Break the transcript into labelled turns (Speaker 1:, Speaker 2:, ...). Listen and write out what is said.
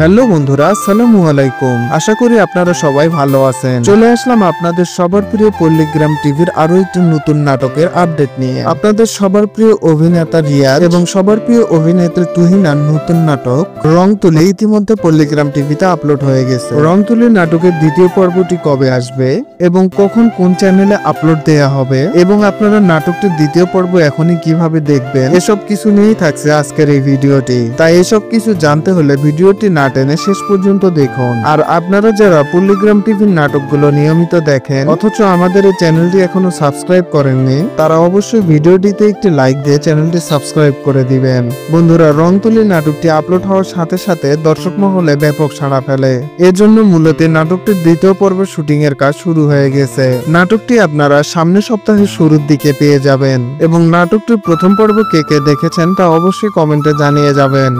Speaker 1: Hello বন্ধুরা, আসসালামু আলাইকুম। আশা করি আপনারা সবাই ভালো আছেন। চলে আসলাম আপনাদের সবার প্রিয় পল্লীগ্রাম টিভির আরো একটি নতুন নাটকের আপডেট নিয়ে। আপনাদের সবার প্রিয় অভিনেতা রিয়াজ এবং সবার প্রিয় অভিনেত্রী তুহিনার নতুন নাটক রং তুলি ইতিমধ্যে পল্লীগ্রাম টিভিতে আপলোড হয়ে গেছে। রং তুলি নাটকের দ্বিতীয় পর্বটি কবে আসবে এবং কখন কোন চ্যানেলে আপলোড দেয়া হবে এবং আপনারা নাটকটির দ্বিতীয় পর্ব এখনই কিভাবে দেখবেন, এসব কিছু নিয়েই থাকছে আজকের এই ভিডিওটি। তাই এসব কিছু জানতে হলে ভিডিওটি না টেনে শেষ পর্যন্ত দেখুন। আর আপনারা যারা পল্লীগ্রাম টিভির নাটকগুলো নিয়মিত দেখেন অথচ আমাদের এই চ্যানেলটি এখনো সাবস্ক্রাইব করেননি, তারা অবশ্যই ভিডিওটিতে একটি লাইক দিয়ে চ্যানেলটি সাবস্ক্রাইব করে দিবেন। বন্ধুরা, রং তুলি নাটকটি আপলোড হওয়ার সাথে সাথে দর্শক মহলে ব্যাপক সাড়া ফেলে। এর জন্য মূলত নাটকটির দ্বিতীয় পর্বের শুটিং এর কাজ শুরু হয়ে গেছে। নাটকটি আপনারা সামনের সপ্তাহের শুরুর দিকে পেয়ে যাবেন এবং নাটকটির প্রথম পর্ব কে কে দেখেছেন তা অবশ্যই কমেন্টে জানিয়ে যাবেন।